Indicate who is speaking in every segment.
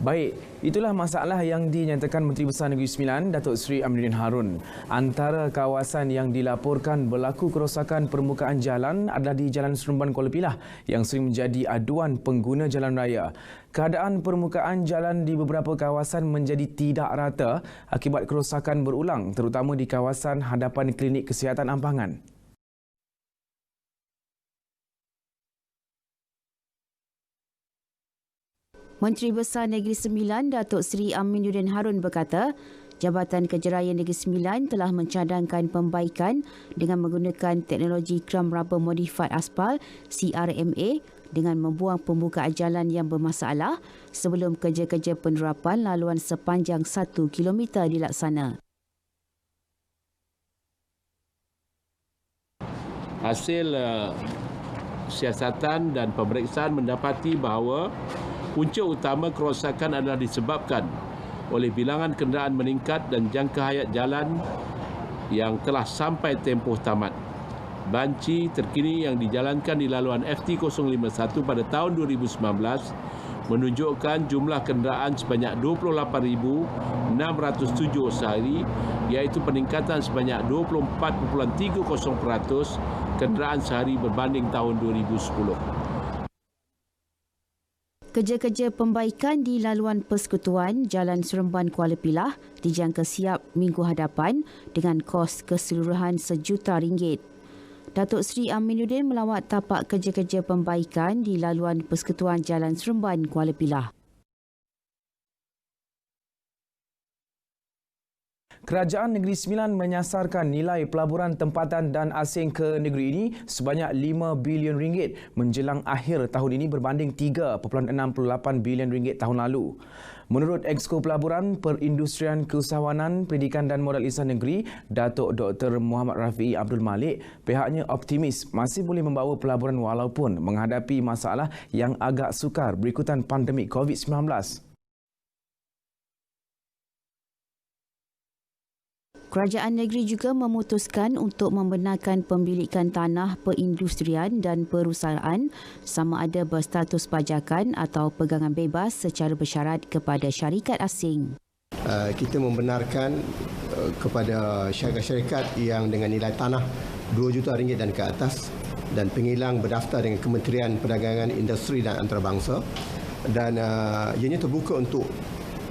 Speaker 1: Baik, itulah masalah yang dinyatakan Menteri Besar Negeri Sembilan, Datuk Seri Aminuddin Harun. Antara kawasan yang dilaporkan berlaku kerosakan permukaan jalan adalah di Jalan Seremban Kuala Pilah yang sering menjadi aduan pengguna jalan raya. Keadaan permukaan jalan di beberapa kawasan menjadi tidak rata akibat kerosakan berulang, terutama di kawasan hadapan Klinik Kesihatan Ampangan.
Speaker 2: Menteri Besar Negeri Sembilan, Datuk Seri Aminuddin Harun berkata, Jabatan Kejerayaan Negeri Sembilan telah mencadangkan pembaikan dengan menggunakan teknologi kram raba modified aspal CRMA dengan membuang pembukaan jalan yang bermasalah sebelum kerja-kerja penerapan laluan sepanjang 1 km dilaksana.
Speaker 3: Hasil siasatan dan pemeriksaan mendapati bahawa punca utama kerosakan adalah disebabkan oleh bilangan kenderaan meningkat dan jangka hayat jalan yang telah sampai tempoh tamat. Banci terkini yang dijalankan di laluan FT051 pada tahun 2019 menunjukkan jumlah kenderaan sebanyak 28,607 sehari, iaitu peningkatan sebanyak 24.30% kenderaan sehari berbanding tahun 2010.
Speaker 2: Kerja-kerja pembaikan di laluan persekutuan Jalan Seremban Kuala Pilah dijangka siap minggu hadapan dengan kos keseluruhan RM1 juta. Datuk Seri Aminuddin melawat tapak kerja-kerja pembaikan di laluan persekutuan Jalan Seremban Kuala Pilah.
Speaker 1: Kerajaan Negeri Sembilan menyasarkan nilai pelaburan tempatan dan asing ke negeri ini sebanyak RM5 bilion menjelang akhir tahun ini berbanding RM3.68 bilion tahun lalu. Menurut Exco Pelaburan, Perindustrian Keusahawanan, Pendidikan dan Modal Insan Negeri, Datuk Dr. Muhammad Rafi'i Abdul Malik, pihaknya optimis masih boleh membawa pelaburan walaupun menghadapi masalah yang agak sukar berikutan pandemik COVID-19.
Speaker 2: Kerajaan negeri juga memutuskan untuk membenarkan pembilikan tanah perindustrian dan perusahaan sama ada berstatus pajakan atau pegangan bebas secara bersyarat kepada syarikat asing.
Speaker 4: Kita membenarkan kepada syarikat-syarikat yang dengan nilai tanah RM2 juta dan ke atas dan penghilang berdaftar dengan Kementerian Perdagangan, Industri dan Antarabangsa, dan ianya terbuka untuk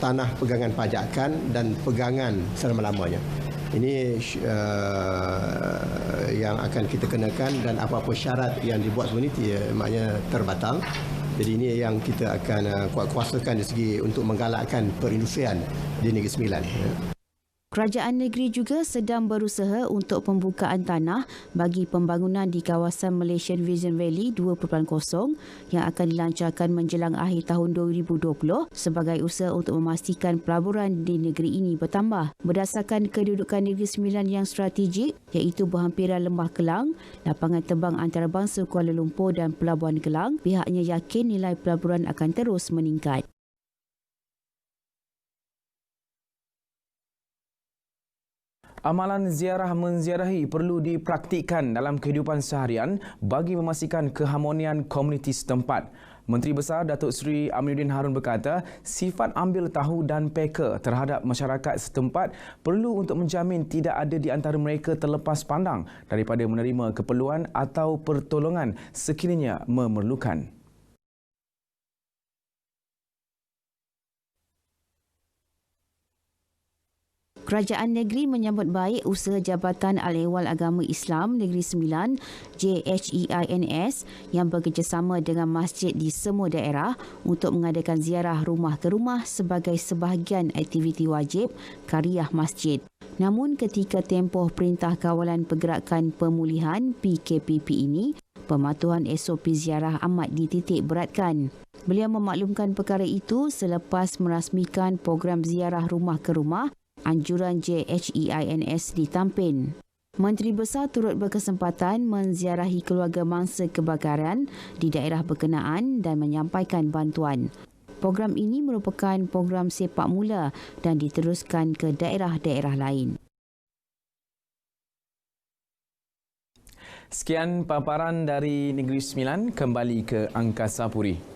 Speaker 4: tanah pegangan pajakan dan pegangan selama-lamanya. Ini yang akan kita kenakan dan apa-apa syarat yang dibuat sebelum ini maknanya terbatal. Jadi ini yang kita akan kuasakan dari segi untuk menggalakkan perindustrian di Negeri Sembilan.
Speaker 2: Kerajaan negeri juga sedang berusaha untuk pembukaan tanah bagi pembangunan di kawasan Malaysian Vision Valley 2.0 yang akan dilancarkan menjelang akhir tahun 2020 sebagai usaha untuk memastikan pelaburan di negeri ini bertambah. Berdasarkan kedudukan Negeri Sembilan yang strategik iaitu berhampiran Lembah Kelang, lapangan terbang antarabangsa Kuala Lumpur dan Pelabuhan Kelang, pihaknya yakin nilai pelaburan akan terus meningkat.
Speaker 1: Amalan ziarah menziarahi perlu dipraktikkan dalam kehidupan seharian bagi memastikan keharmonian komuniti setempat. Menteri Besar Datuk Seri Aminuddin Harun berkata, sifat ambil tahu dan peka terhadap masyarakat setempat perlu untuk menjamin tidak ada di antara mereka terlepas pandang daripada menerima keperluan atau pertolongan sekiranya memerlukan.
Speaker 2: Kerajaan negeri menyambut baik usaha Jabatan Al-Ehwal Agama Islam Negeri Sembilan JHEINS yang bekerjasama dengan masjid di semua daerah untuk mengadakan ziarah rumah ke rumah sebagai sebahagian aktiviti wajib Kariah Masjid. Namun ketika tempoh Perintah Kawalan Pergerakan Pemulihan PKPP ini, pematuhan SOP ziarah amat dititik beratkan. Beliau memaklumkan perkara itu selepas merasmikan program ziarah rumah ke rumah anjuran JHEINS di Tampin. Menteri Besar turut berkesempatan menziarahi keluarga mangsa kebakaran di daerah berkenaan dan menyampaikan bantuan. Program ini merupakan program sepak mula dan diteruskan ke daerah-daerah lain.
Speaker 1: Sekian paparan dari Negeri Sembilan, kembali ke Angkasa Puri.